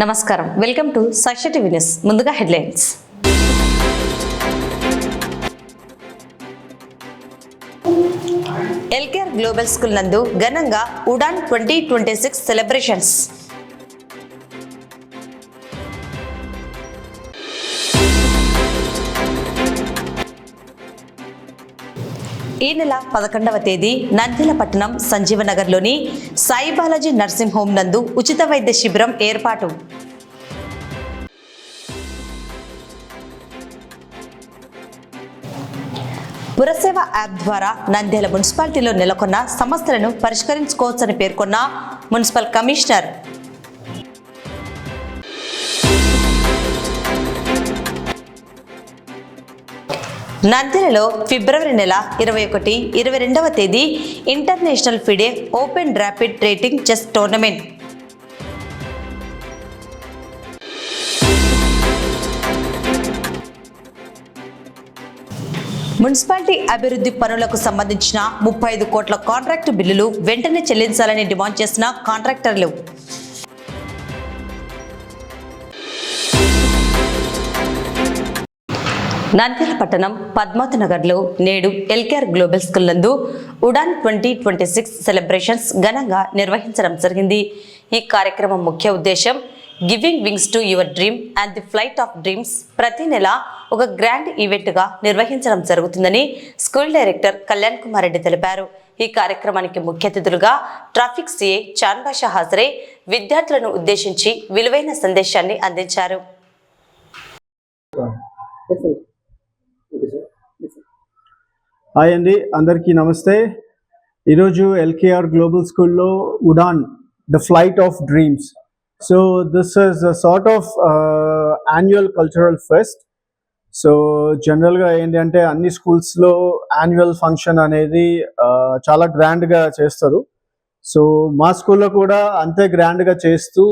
నమస్కారం, welcome to Sakshi TV news. ముందుగా headlines. LKR global school నందు ఘనంగా ఉడాన్ 2026 సెలబ్రేషన్స్. ఈ నెల 11వ తేదీ నంద్యాల పట్టణం సంజీవనగర్లోని సాయి బాలాజీ నర్సింగ్ హోమ్ నందు ఉచిత వైద్య శిబిరం ఏర్పాటు. పురసేవ యాప్ ద్వారా నంద్యాల మున్సిపాలిటీలో నెలకొన్న సమస్యలను పరిష్కరించుకోవచ్చని పేర్కొన్న మున్సిపల్ కమిషనర్. నంద్యాలలో ఫిబ్రవరి నెల 21, 22వ తేదీ international FIDE open rapid rating chess tournament. Municipality అభివృద్ధి పనులకు సంబంధించిన 35 కోట్ల కాంట్రాక్టు బిల్లులు వెంటనే చెల్లించాలని డిమాండ్ చేసిన కాంట్రాక్టర్లు. నంద్యాల పట్టణం పద్మావతి నగర్లో నేడు ఎల్కేఆర్ గ్లోబల్ స్కూల్ నందు ఉడాన్ 2026 సెలబ్రేషన్స్ ఘనంగా నిర్వహించడం జరిగింది. ఈ కార్యక్రమం ముఖ్య ఉద్దేశం giving wings to your dream and the flight of dreams ప్రతి నెల ఒక గ్రాండ్ ఈవెంట్గా నిర్వహించడం జరుగుతుందని స్కూల్ డైరెక్టర్ కళ్యాణ్ కుమార్ రెడ్డి తెలిపారు. ఈ కార్యక్రమానికి ముఖ్య అతిథులుగా ట్రాఫిక్ సిఐ చాన్ బాషా హాజరై విద్యార్థులను ఉద్దేశించి విలువైన సందేశాన్ని అందించారు. హాయ్ అండి, అందరికీ నమస్తే. ఈరోజు ఎల్కేఆర్ గ్లోబల్ స్కూల్లో Udaan the flight of dreams. So this is a sort of annual cultural fest. So జనరల్గా ఏంటంటే అన్ని స్కూల్స్లో యాన్యువల్ ఫంక్షన్ అనేది చాలా గ్రాండ్గా చేస్తారు. సో మా స్కూల్లో కూడా అంతే గ్రాండ్గా చేస్తూ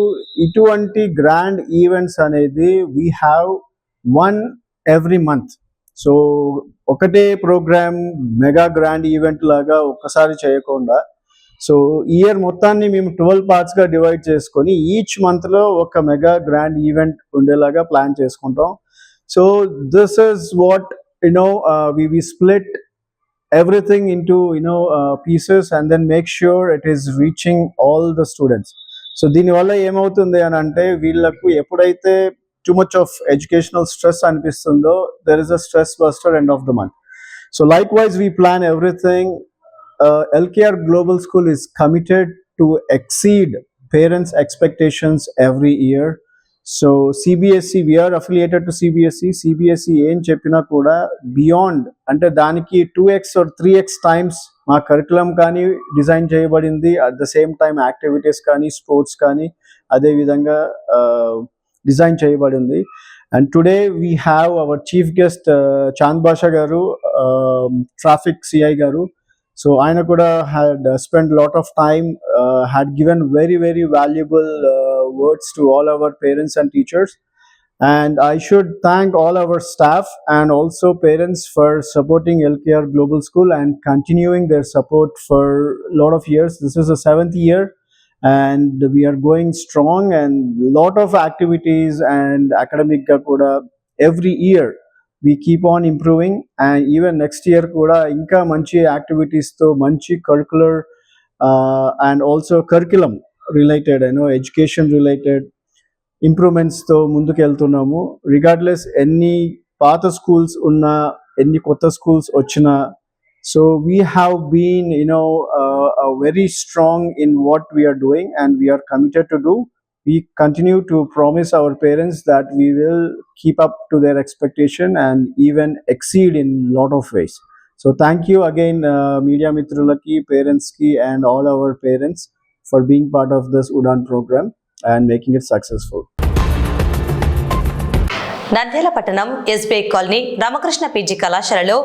ఇటువంటి గ్రాండ్ ఈవెంట్స్ అనేది we have one every month. So ఒకటే ప్రోగ్రామ్ మెగా గ్రాండ్ ఈవెంట్ లాగా ఒక్కసారి చేయకుండా సో ఇయర్ మొత్తాన్ని మేము 12 పార్ట్స్గా డివైడ్ చేసుకొని ఈచ్ మంత్లో ఒక మెగా గ్రాండ్ ఈవెంట్ ఉండేలాగా ప్లాన్ చేసుకుంటాం. So this is what we split everything into pieces and then make sure it is reaching all the students. So దీనివల్ల ఏమవుతుంది అని అంటే వీళ్ళకు ఎప్పుడైతే too much of educational stress anipistundo, there is a stress buster end of the month. So likewise we plan everything. LKR Global School is committed to exceed parents' expectations every year. So CBSE, we are affiliated to CBSE. CBSE ఏం చెప్పినా కూడా beyond అంటే దానికి 2x or 3x times మా curriculum కానీ design చేయబడింది. At the same time activities కానీ sports కానీ అదే విధంగా డిజైన్ చేయబడింది. And today we have our chief guest Chand Basha garu, traffic CI garu. So ఆయన కూడా had spend lot of time, had given very very valuable words to all our parents and teachers. And I should thank all our staff and also parents for supporting LKR Global School and continuing their support for a lot of years. This is the 7th year and we are going strong and lot of activities and academic ga kuda every year we keep on improving. And even next year kuda inka manchi activities tho manchi curricular and also curriculum related education related improvements తో ముందుకు వెళ్తున్నాము. Regardless ఎన్ని పాత schools ఉన్నా ఎన్ని కొత్త schools వచ్చినా so we have been very strong in what we are doing and we are committed to do. We continue to promise our parents that we will keep up to their expectation and even exceed in lot of ways. So thank you again media mitrulaki, parents ki and all our parents for being part of this Udan program and making it successful. Nandyal పట్టణం SBI colony Ramakrishna PG కళాశాలలో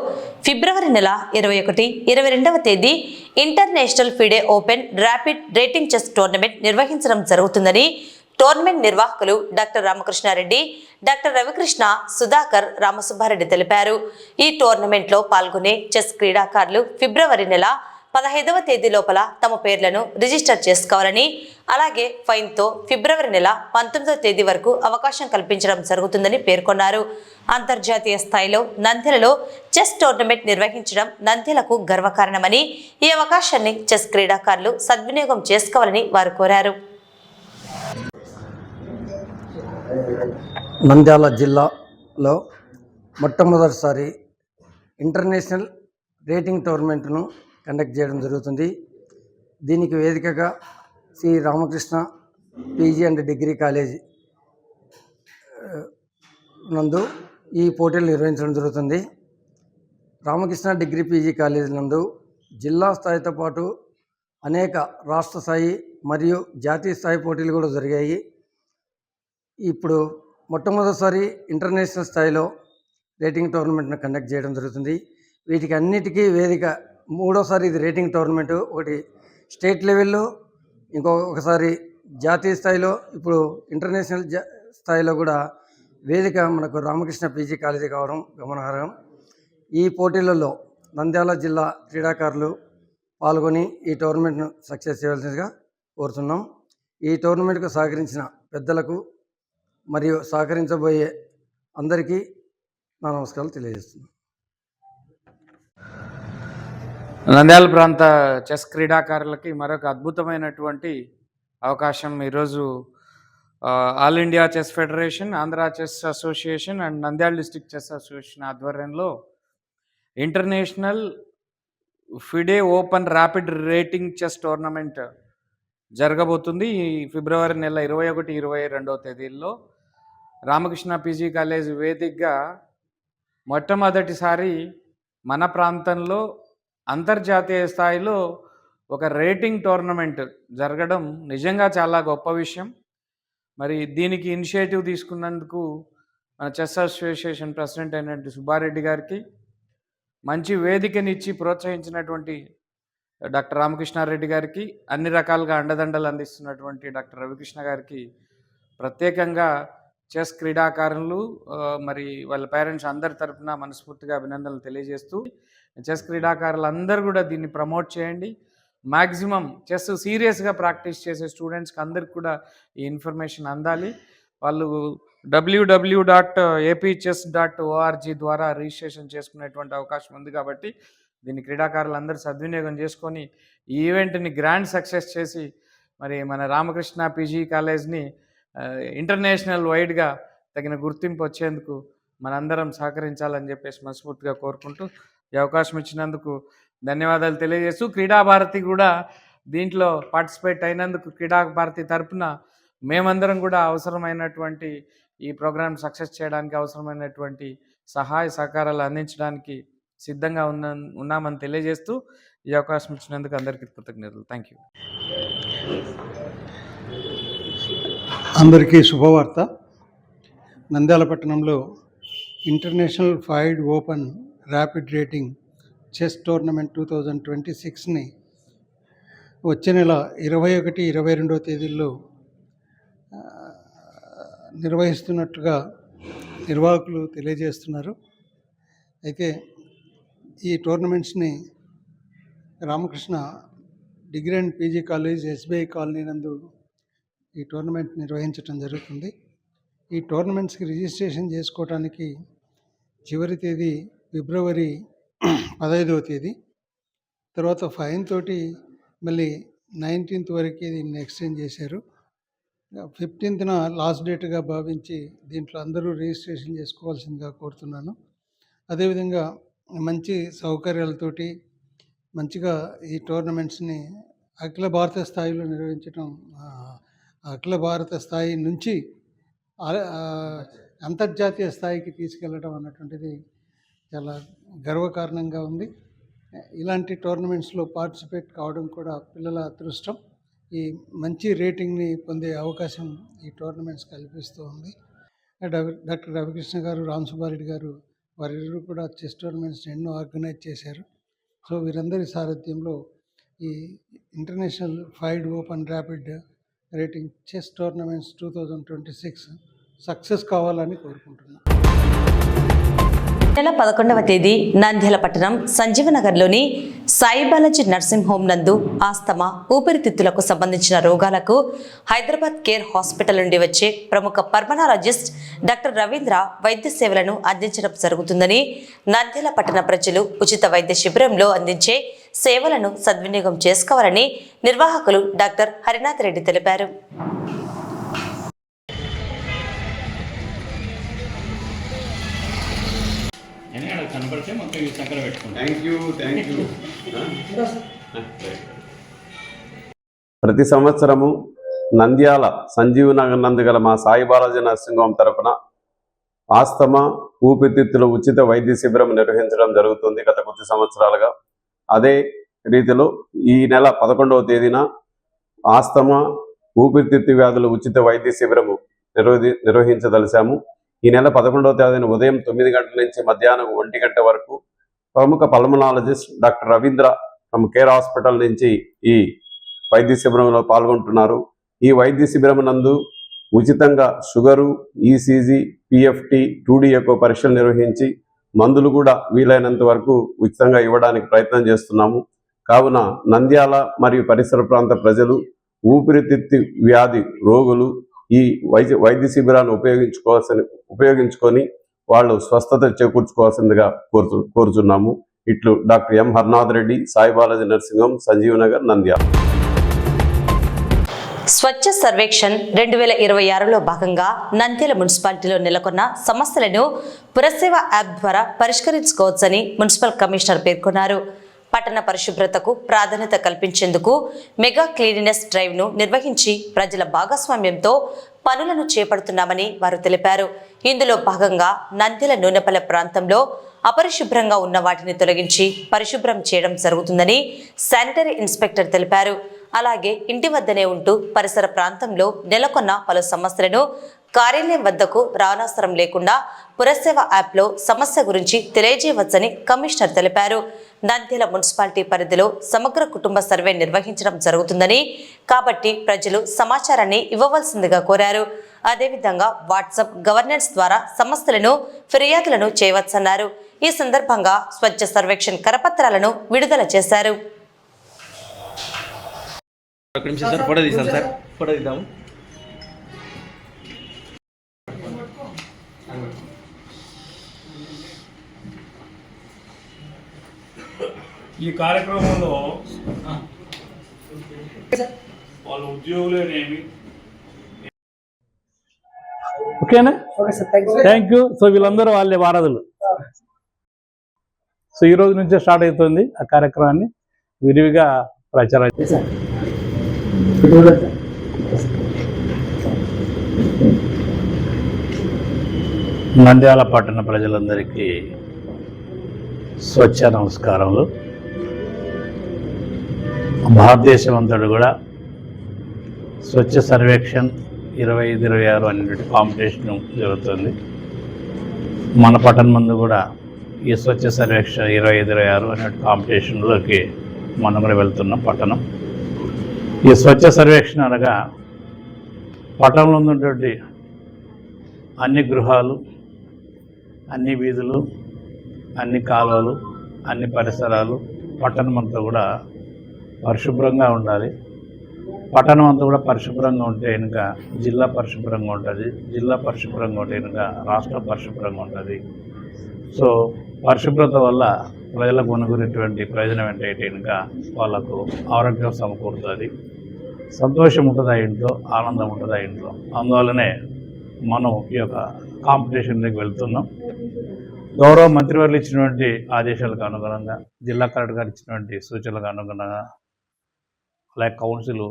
ఫిబ్రవరి నెల 21, 22వ తేదీ international FIDE open rapid rating chess tournament నిర్వహించడం జరుగుతుందని tournament నిర్వాహకులు doctor Ramakrishna Reddy, doctor Ravikrishna, Sudhakar, Ramasubba Reddy తెలిపారు. ఈ టోర్నమెంట్లో పాల్గొనే చెస్ క్రీడాకారులు ఫిబ్రవరి నెల 15వ తేదీ లోపల తమ పేర్లను రిజిస్టర్ చేసుకోవాలని, అలాగే ఫైన్తో ఫిబ్రవరి నెల 19వ తేదీ వరకు అవకాశం కల్పించడం జరుగుతుందని పేర్కొన్నారు. అంతర్జాతీయ స్థాయిలో నంద్యాలలో చెస్ టోర్నమెంట్ నిర్వహించడం నంద్యాలకు గర్వకారణమని, ఈ అవకాశాన్ని చెస్ క్రీడాకారులు సద్వినియోగం చేసుకోవాలని వారు కోరారు. నంద్యాల జిల్లాలో మొట్టమొదటిసారి ఇంటర్నేషనల్ రేటింగ్ టోర్నమెంట్ను కండక్ట్ చేయడం జరుగుతుంది. దీనికి వేదికగా Shri Ramakrishna PG and degree college నందు ఈ పోటీలు నిర్వహించడం జరుగుతుంది. రామకృష్ణ డిగ్రీ పీజీ కాలేజ్ నందు జిల్లా స్థాయితో పాటు అనేక రాష్ట్ర స్థాయి మరియు జాతీయ స్థాయి పోటీలు కూడా జరిగాయి. ఇప్పుడు మొట్టమొదటిసారి ఇంటర్నేషనల్ స్థాయిలో రేటింగ్ టోర్నమెంట్ను కండక్ట్ చేయడం జరుగుతుంది. వీటికి అన్నిటికీ వేదిక మూడోసారి ఇది రేటింగ్ టోర్నమెంటు. ఒకటి స్టేట్ లెవెల్లో, ఇంకొకసారి జాతీయ స్థాయిలో, ఇప్పుడు ఇంటర్నేషనల్ స్థాయిలో కూడా వేదిక మనకు రామకృష్ణ పీజీ కాలేజీ కావడం గమనార్హం. ఈ పోటీలలో నంద్యాల జిల్లా క్రీడాకారులు పాల్గొని ఈ టోర్నమెంట్ను సక్సెస్ చేయవలసిందిగా కోరుతున్నాం. ఈ టోర్నమెంట్కు సహకరించిన పెద్దలకు మరియు సహకరించబోయే అందరికీ నా నమస్కారాలు తెలియజేస్తున్నాను. నంద్యాల ప్రాంత చెస్ క్రీడాకారులకి మరొక అద్భుతమైనటువంటి అవకాశం ఈరోజు all India chess federation, Andhra chess association and Nandyal district chess association ఆధ్వర్యంలో international FIDE open rapid rating chess tournament జరగబోతుంది. ఈ ఫిబ్రవరి నెల 21, 22వ తేదీల్లో రామకృష్ణ పీజీ కాలేజ్ వేదికగా మొట్టమొదటిసారి మన ప్రాంతంలో అంతర్జాతీయ స్థాయిలో ఒక రేటింగ్ టోర్నమెంట్ జరగడం నిజంగా చాలా గొప్ప విషయం. మరి దీనికి ఇనిషియేటివ్ తీసుకున్నందుకు మన చెస్ అసోసియేషన్ ప్రెసిడెంట్ అయినటువంటి సుబ్బారెడ్డి గారికి, మంచి వేదికనిచ్చి ప్రోత్సహించినటువంటి డాక్టర్ రామకృష్ణారెడ్డి గారికి, అన్ని రకాలుగా అండదండలు అందిస్తున్నటువంటి డాక్టర్ రవికృష్ణ గారికి, ప్రత్యేకంగా చెస్ క్రీడాకారులు మరి వాళ్ళ పేరెంట్స్ అందరి తరఫున మనస్ఫూర్తిగా అభినందనలు తెలియజేస్తూ, చెస్ క్రీడాకారులందరూ కూడా దీన్ని ప్రమోట్ చేయండి. మ్యాక్సిమం చెస్ సీరియస్గా ప్రాక్టీస్ చేసే స్టూడెంట్స్కి అందరికి కూడా ఈ ఇన్ఫర్మేషన్ అందాలి. వాళ్ళు www.apchess.org ద్వారా రిజిస్ట్రేషన్ చేసుకునేటువంటి అవకాశం ఉంది. కాబట్టి దీన్ని క్రీడాకారులు అందరూ సద్వినియోగం చేసుకొని ఈ ఈవెంట్ని గ్రాండ్ సక్సెస్ చేసి మరి మన రామకృష్ణ పీజీ కాలేజ్ని ఇంటర్నేషనల్ వైడ్గా తగిన గుర్తింపు వచ్చేందుకు మనందరం సహకరించాలని చెప్పేసి మనస్ఫూర్తిగా కోరుకుంటూ ఈ అవకాశం ఇచ్చినందుకు ధన్యవాదాలు తెలియజేస్తూ, క్రీడాభారతి కూడా దీంట్లో పార్టిసిపేట్ అయినందుకు క్రీడాభారతి తరపున మేమందరం కూడా అవసరమైనటువంటి ఈ ప్రోగ్రామ్ సక్సెస్ చేయడానికి అవసరమైనటువంటి సహాయ సహకారాలు అందించడానికి సిద్ధంగా ఉన్నామని తెలియజేస్తూ ఈ అవకాశం ఇచ్చినందుకు అందరికీ కృతజ్ఞతలు. Thank you. అందరికీ శుభవార్త. నంద్యాల పట్టణంలో international FIDE open rapid rating chess tournament 2026ని వచ్చే నెల 21, 22వ తేదీల్లో నిర్వహిస్తున్నట్టుగా నిర్వాహకులు తెలియజేస్తున్నారు. అయితే ఈ టోర్నమెంట్స్ని Ramakrishna degree and PG college SBI colony నందు ఈ టోర్నమెంట్ నిర్వహించడం జరుగుతుంది. ఈ టోర్నమెంట్స్కి రిజిస్ట్రేషన్ చేసుకోవడానికి చివరి తేదీ ఫిబ్రవరి 15వ తేదీ. తర్వాత ఫైన్ తోటి మళ్ళీ 19th వరకు దీన్ని ఎక్స్టెండ్ చేశారు. 15th లాస్ట్ డేట్గా భావించి దీంట్లో అందరూ రిజిస్ట్రేషన్ చేసుకోవాల్సిందిగా కోరుతున్నాను. అదేవిధంగా మంచి సౌకర్యాలతోటి మంచిగా ఈ టోర్నమెంట్స్ని అఖిల భారత స్థాయిలో నిర్వహించడం, అఖిల భారత స్థాయి నుంచి అంతర్జాతీయ స్థాయికి తీసుకెళ్ళడం అన్నటువంటిది చాలా గర్వకారణంగా ఉంది. ఇలాంటి టోర్నమెంట్స్లో పార్టిసిపేట్ కావడం కూడా పిల్లల అదృష్టం. ఈ మంచి రేటింగ్ని పొందే అవకాశం ఈ టోర్నమెంట్స్ కల్పిస్తూ ఉంది. డాక్టర్ రవికృష్ణ గారు, రామ్ సుబ్బారెడ్డి గారు వారిద్దరూ కూడా చెస్ టోర్నమెంట్స్ ఎన్నో ఆర్గనైజ్ చేశారు. సో వీరందరి సారథ్యంలో ఈ international FIDE open rapid rating chess tournaments 2026 success కావాలని కోరుకుంటున్నాను. నెల 11వ తేదీ నంద్యాల పట్టణం సంజీవనగర్లోని సాయిబాలాజీ నర్సింగ్ హోం నందు ఆస్తమా ఊపిరితిత్తులకు సంబంధించిన రోగాలకు హైదరాబాద్ కేర్ హాస్పిటల్ నుండి వచ్చే ప్రముఖ పల్మనాలజిస్ట్ డాక్టర్ రవీంద్ర వైద్య సేవలను అందించడం జరుగుతుందని నంద్యాల పట్టణ ప్రజలు ఉచిత వైద్య శిబిరంలో అందించే సేవలను సద్వినియోగం చేసుకోవాలని నిర్వాహకులు డాక్టర్ హరినాథ్ రెడ్డి తెలిపారు. కనపడితే మొత్తం ఈ చక్కెర పెట్టుకుంటాం. Thank you. ప్రతి సంవత్సరము నంద్యాల సంజీవనగర్ నందు గల మా సాయి బాలాజీ నర్సింగ్ హోమ్ తరపున ఆస్తమా ఊపిరితిత్తుల ఉచిత వైద్య శిబిరం నిర్వహించడం జరుగుతుంది గత కొద్ది సంవత్సరాలుగా. అదే రీతిలో ఈ నెల 11వ తేదీన ఆస్తమా ఊపిరితిత్తు వ్యాధుల ఉచిత వైద్య శిబిరము నిర్వహించదలిచాము. ఈ నెల 11వ తేదీన ఉదయం 9 గంటల నుంచి మధ్యాహ్నం 1 గంట వరకు ప్రముఖ pulmonologist doctor Ravindra from care hospital నుంచి ఈ వైద్య శిబిరంలో పాల్గొంటున్నారు. ఈ వైద్య శిబిరం నందు ఉచితంగా sugar, ECG, PFT, 2D echo పరీక్షలు నిర్వహించి మందులు కూడా వీలైనంత వరకు ఉచితంగా ఇవ్వడానికి ప్రయత్నం చేస్తున్నాము. కావున నంద్యాల మరియు పరిసర ప్రాంత ప్రజలు, ఊపిరితిత్తు వ్యాధి రోగులు ఈ వైద్య శిబిరాన్ని ఉపయోగించుకొని వాళ్ళు స్వస్థత చేకూర్చుకోవాల్సిందిగా కోరుచున్నాము. ఇట్లు doctor M Harinath Reddy, Sai Balaji nursing home, Sanjeevanagar, Nandyal. Swachh Survekshan 2026లో భాగంగా నంద్యాల మున్సిపాలిటీలో నెలకొన్న సమస్యలను పురసేవ యాప్ ద్వారా పరిష్కరించుకోవచ్చని మున్సిపల్ కమిషనర్ పేర్కొన్నారు. పట్టణ పరిశుభ్రతకు ప్రాధాన్యత కల్పించేందుకు మెగా క్లీనినెస్ డ్రైవ్ను నిర్వహించి ప్రజల భాగస్వామ్యంతో పనులను చేపడుతున్నామని వారు తెలిపారు. ఇందులో భాగంగా నంద్యాల నూనెపల్లె ప్రాంతంలో అపరిశుభ్రంగా ఉన్న వాటిని తొలగించి పరిశుభ్రం చేయడం జరుగుతుందని శానిటరీ ఇన్స్పెక్టర్ తెలిపారు. అలాగే ఇంటి వద్దనే ఉంటూ పరిసర ప్రాంతంలో నెలకొన్న పలు సమస్యలను కార్యాలయం వద్దకు రానవసరం లేకుండా పురసేవ యాప్లో సమస్య గురించి తెలియజేయవచ్చని కమిషనర్ తెలిపారు. నంద్యాల మున్సిపాలిటీ పరిధిలో సమగ్ర కుటుంబ సర్వే నిర్వహించడం జరుగుతుందని, కాబట్టి ప్రజలు సమాచారాన్ని ఇవ్వవలసిందిగా కోరారు. అదేవిధంగా వాట్సాప్ గవర్నెన్స్ ద్వారా సమస్యలను, ఫిర్యాదులను చేయవచ్చన్నారు. ఈ సందర్భంగా స్వచ్ఛ సర్వేక్షణ్ కరపత్రాలను విడుదల చేశారు. ఈ కార్యక్రమంలో వాళ్ళ ఉద్యోగులేనేమి. ఓకేనా, థ్యాంక్ యూ. సో వీళ్ళందరూ వాళ్ళే వారధులు. సో ఈ రోజు నుంచే స్టార్ట్ అవుతుంది ఆ కార్యక్రమాన్ని విరివిగా ప్రచారం చేశారు. నంద్యాల పట్టణ ప్రజలందరికీ స్వచ్ఛ నమస్కారములు. భారతదేశం అంతటా కూడా స్వచ్ఛ సర్వేక్షణ్ 25-26 అనేటువంటి కాంపిటీషన్ జరుగుతుంది. మన పట్టణం ముందు కూడా ఈ స్వచ్ఛ సర్వేక్షణ 25-26 అనే కాంపిటీషన్లోకి మనం కూడా వెళ్తున్నాం. పట్టణం ఈ స్వచ్ఛ సర్వేక్షణ అనగా పట్టణంలో ఉన్నటువంటి అన్ని గృహాలు, అన్ని వీధులు, అన్ని కాలువలు, అన్ని పరిసరాలు, పట్టణం అంతా కూడా పరిశుభ్రంగా ఉండాలి. పట్టణం అంతా కూడా పరిశుభ్రంగా ఉంటే కనుక జిల్లా పరిశుభ్రంగా ఉంటుంది, జిల్లా పరిశుభ్రంగా ఉంటే కనుక రాష్ట్రం పరిశుభ్రంగా ఉంటుంది. సో పరిశుభ్రత వల్ల ప్రజలకు కొనుగొనేటువంటి ప్రయోజనం ఏంటంటే కనుక వాళ్ళకు ఆరోగ్యం సమకూరుతుంది, సంతోషం ఉంటుంది, ఇంట్లో ఆనందం ఉంటుంది ఇంట్లో. అందువల్లనే మనం ఈ యొక్క కాంపిటీషన్లోకి వెళ్తున్నాం. గౌరవ మంత్రివర్యులు ఇచ్చినటువంటి ఆదేశాలకు అనుగుణంగా, జిల్లా కలెక్టర్ గారు ఇచ్చినటువంటి సూచనలకు అనుగుణంగా, అలాగే కౌన్సిల్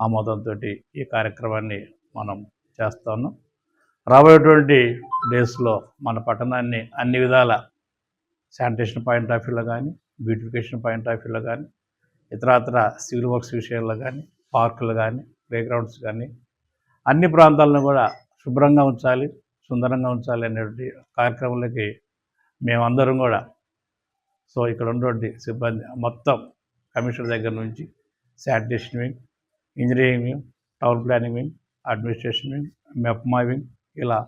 ఆమోదంతో ఈ కార్యక్రమాన్ని మనం చేస్తా ఉన్నాం. రాబోయేటువంటి డేస్లో మన పట్టణాన్ని అన్ని విధాల శానిటేషన్ పాయింట్ ఆఫ్ వ్యూలో కానీ, బ్యూటిఫికేషన్ పాయింట్ ఆఫ్ వ్యూలో కానీ, ఇతరత్ర సివిల్ వర్క్స్ విషయాల్లో కానీ, పార్కులు కానీ, ప్లేగ్రౌండ్స్ కానీ అన్ని ప్రాంతాలను కూడా శుభ్రంగా ఉంచాలి, సుందరంగా ఉంచాలి అనేటువంటి కార్యక్రమంలోకి మేమందరం కూడా, సో ఇక్కడ ఉన్నటువంటి సిబ్బంది మొత్తం కమిషనర్ దగ్గర నుంచి sanitation wing, engineering wing, town planning wing, administration wing, MEPMA wing, ఇలా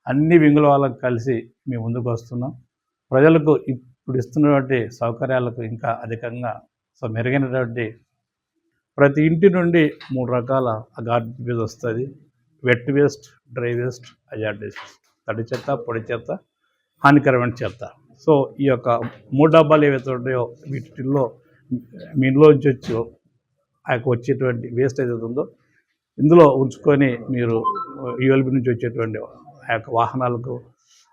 అన్ని వింగుల వాళ్ళకి కలిసి మేము ముందుకు వస్తున్నాం. ప్రజలకు ఇప్పుడు ఇస్తున్నటువంటి సౌకర్యాలకు ఇంకా అధికంగా మెరుగైనటువంటి ప్రతి ఇంటి నుండి 3 రకాల గార్బేజ్ వేస్ట్ వస్తుంది. Wet waste, dry waste, hazardous waste, తడి చెత్త, పొడి చెత్త, హానికరమైన చెత్త. సో ఈ యొక్క 3 డబ్బాలు ఏవైతే ఉంటాయో వీటిల్లో మీ ఇంట్లో నుంచి వచ్చేటువంటి వేస్ట్ ఏదైతే ఉందో ఇందులో ఉంచుకొని మీరు యూఎల్బి నుంచి వచ్చేటువంటి ఆ యొక్క వాహనాలకు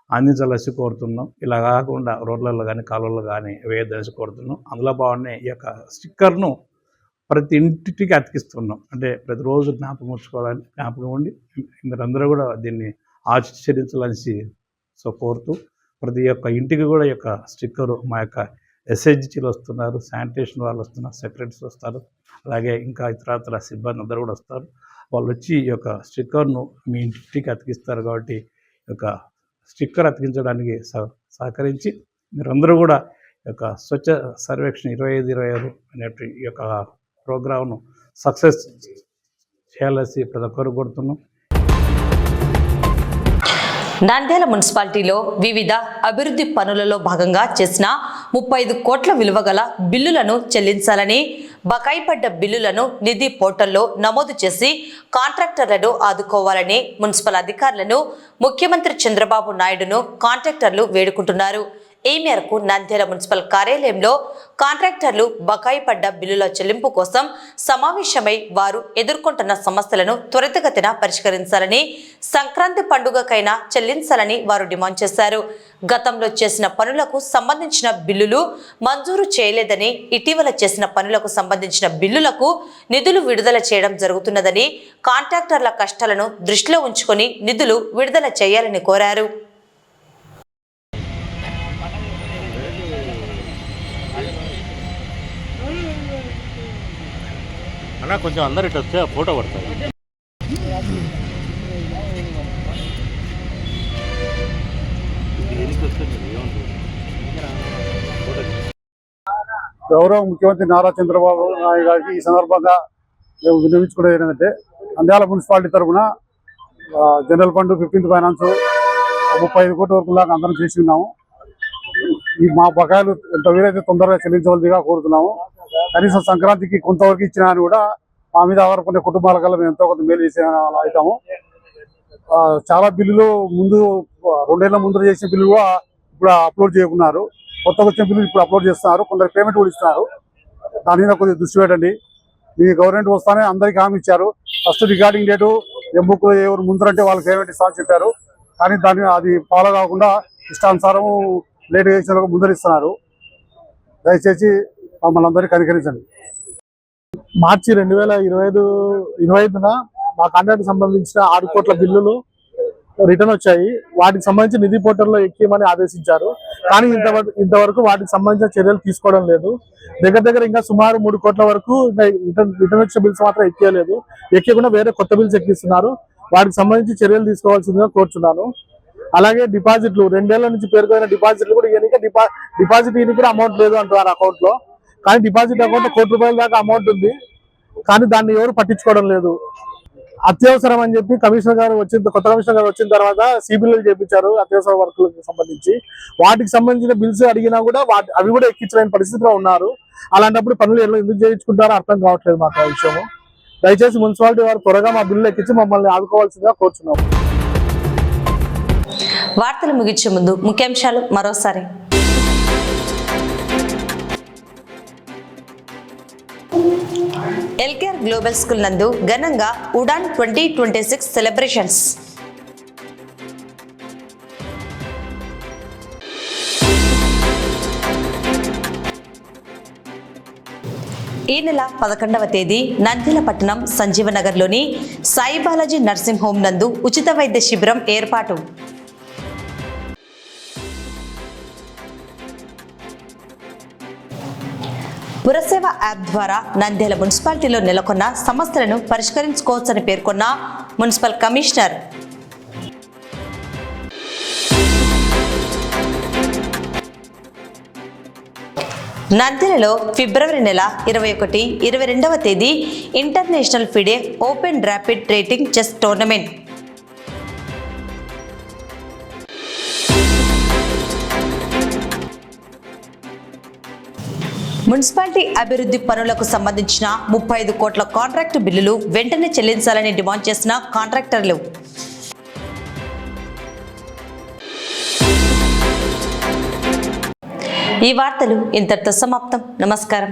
అందించాల్సి కోరుతున్నాం. ఇలా కాకుండా రోడ్లలో కానీ కాలువల్లో కానీ వేయదలసి కోరుతున్నాం. అందులో భాగంగానే ఈ యొక్క స్టిక్కర్ను ప్రతి ఇంటికి అతికిస్తున్నాం. అంటే ప్రతిరోజు జ్ఞాపకం ఉండి మీరందరూ కూడా దీన్ని ఆచరించాలని కోరుతూ ప్రతి ఒక్క ఇంటికి కూడా ఈ యొక్క స్టిక్కరు మా యొక్క ఎస్హెచ్జీలు వస్తున్నారు, శానిటేషన్ వాళ్ళు వస్తున్నారు, సెక్రటరీస్ వస్తారు, అలాగే ఇంకా ఇతరత్ర సిబ్బంది అందరూ కూడా వస్తారు. వాళ్ళు వచ్చి ఈ యొక్క స్టిక్కర్ను మీ ఇంటికి అతికిస్తారు. కాబట్టి ఈ యొక్క స్టిక్కర్ అతికించడానికి సహకరించి మీరందరూ కూడా ఈ యొక్క స్వచ్ఛ సర్వేక్షణ 25-26 అనేటి ఈ యొక్క ప్రోగ్రామ్ను సక్సెస్ చేయాల్సి ప్రతి ఒక్కరు కోరుతున్నాం. నంద్యాల మున్సిపాలిటీలో వివిధ అభివృద్ధి పనులలో భాగంగా చేసిన 35 కోట్ల విలువ గల బిల్లులను చెల్లించాలని, బకాయి పడ్డ బిల్లులను నిధి పోర్టల్లో నమోదు చేసి కాంట్రాక్టర్లను ఆదుకోవాలని మున్సిపల్ అధికారులను ముఖ్యమంత్రి చంద్రబాబు నాయుడును కాంట్రాక్టర్లు వేడుకుంటున్నారు. ఈ మేరకు నంద్యాల మున్సిపల్ కార్యాలయంలో కాంట్రాక్టర్లు బకాయి పడ్డ బిల్లుల చెల్లింపు కోసం సమావేశమై వారు ఎదుర్కొంటున్న సమస్యలను త్వరితగతిన పరిష్కరించాలని, సంక్రాంతి పండుగకైనా చెల్లించాలని వారు డిమాండ్ చేశారు. గతంలో చేసిన పనులకు సంబంధించిన బిల్లులు మంజూరు చేయలేదని, ఇటీవల చేసిన పనులకు సంబంధించిన బిల్లులకు నిధులు విడుదల చేయడం జరుగుతున్నదని, కాంట్రాక్టర్ల కష్టాలను దృష్టిలో ఉంచుకొని నిధులు విడుదల చేయాలని కోరారు. అన్నా కొంచెం అందరు ఇటు వస్తే ఫోటో పడతారు. గౌరవ ముఖ్యమంత్రి నారా చంద్రబాబు నాయుడు గారికి ఈ సందర్భంగా మేము విన్నవించుకునేది ఏంటంటే నంద్యాల మున్సిపాలిటీ తరఫున జనరల్ ఫండ్ 15th ఫైనాన్స్ 35 కోట్ల వరకు దాకా అందరం చేసి ఉన్నాము. ఈ మా బకాయిలు ఎంత వీలైతే తొందరగా చెల్లించవలసిగా కోరుతున్నాము. కనీసం సంక్రాంతికి కొంతవరకు ఇచ్చినా అని కూడా మా మీద ఆధారపడిన కుటుంబాల కల్లా మేము ఎంతో కొంత మేలు చేసే అవుతాము. చాలా బిల్లులు ముందు 2 ఏళ్ల ముందు చేసిన బిల్లు కూడా ఇప్పుడు అప్లోడ్ చేయకున్నారు. కొత్తగా వచ్చిన బిల్లు ఇప్పుడు అప్లోడ్ చేస్తున్నారు. కొందరు పేమెంట్ కూడా ఇస్తున్నారు. దాని మీద కొద్దిగా దృష్టి పెట్టండి. మీ గవర్నమెంట్ వస్తానే అందరికీ హామీ ఇచ్చారు. ఫస్ట్ రికార్డింగ్ డేటు ఎంబుక్ ఎవరు ముందరంటే వాళ్ళకి పేమెంట్ ఇస్తామని చెప్పారు. కానీ అది ఫాలో కాకుండా ఇష్టానుసారం లేట్ చేసిన ముందరిస్తున్నారు. దయచేసి మమ్మల్ని అందరినీ కనికరించండి. మార్చి 2025న మా కాంట్రాక్ట్ సంబంధించిన 6 కోట్ల బిల్లులు రిటర్న్ వచ్చాయి. వాటికి సంబంధించి నిధి పోర్టల్లో ఎక్కియమని ఆదేశించారు. కానీ ఇంతవరకు వాటికి సంబంధించిన చర్యలు తీసుకోవడం లేదు. దగ్గర ఇంకా సుమారు 3 కోట్ల వరకు రిటర్న్ వచ్చిన బిల్స్ మాత్రం ఎక్కియలేదు. ఎక్కకుండా వేరే కొత్త బిల్స్ ఎక్కిస్తున్నారు. వాటికి సంబంధించి చర్యలు తీసుకోవాల్సిందిగా కోరుచున్నాను. అలాగే డిపాజిట్లు 2 ఏళ్ల నుంచి పేరుకున్న డిపాజిట్లు కూడా డిపాజిట్ ఈయన కూడా అమౌంట్ లేదు అంటున్నారు అకౌంట్ లో. కానీ డిపాజిట్ అకౌంట్ లో ₹1 దాకా అమౌంట్ ఉంది. కానీ దాన్ని ఎవరు పట్టించుకోవడం లేదు. అత్యవసరం అని చెప్పి కొత్త కమిషనర్ గారు వచ్చిన తర్వాత సిబిల్లు చేయించారు అత్యవసర వర్కులకు సంబంధించి. వాటికి సంబంధించిన బిల్స్ అడిగినా కూడా అవి కూడా ఎక్కించలేని పరిస్థితిలో ఉన్నారు. అలాంటప్పుడు పనులు ఎందుకు చేయించుకుంటారో అర్థం కావట్లేదు మాకు ఆ విషయము. దయచేసి మున్సిపాలిటీ వారు త్వరగా మా బిల్లు ఎక్కించి మమ్మల్ని ఆదుకోవాల్సిందిగా కోరుచున్నాము. వార్తలు ముగించే ముందు ముఖ్యాంశాలు మరోసారి. ఎల్కేఆర్ గ్లోబల్ స్కూల్ నందు ఘనంగా ఉడాన్ 2026 సెలబ్రేషన్స్. ఈ నెల 11వ తేదీ నంద్యాల పట్టణం సంజీవనగర్లోని సాయి బాలాజీ నర్సింగ్ హోమ్ నందు ఉచిత వైద్య శిబిరం ఏర్పాటు. పురసేవ యాప్ ద్వారా నంద్యాల మున్సిపాలిటీలో నెలకొన్న సమస్యలను పరిష్కరించుకోవచ్చని పేర్కొన్న మున్సిపల్ కమిషనర్. నంద్యాలలో ఫిబ్రవరి నెల 21, 22వ తేదీ international FIDE open rapid rating chess tournament. Municipality అభివృద్ధి పనులకు సంబంధించిన 35 కోట్ల కాంట్రాక్టు బిల్లులు వెంటనే చెల్లించాలని డిమాండ్ చేసిన కాంట్రాక్టర్లు. ఈ వార్తలు ఇంతటితో సమాప్తం. నమస్కారం.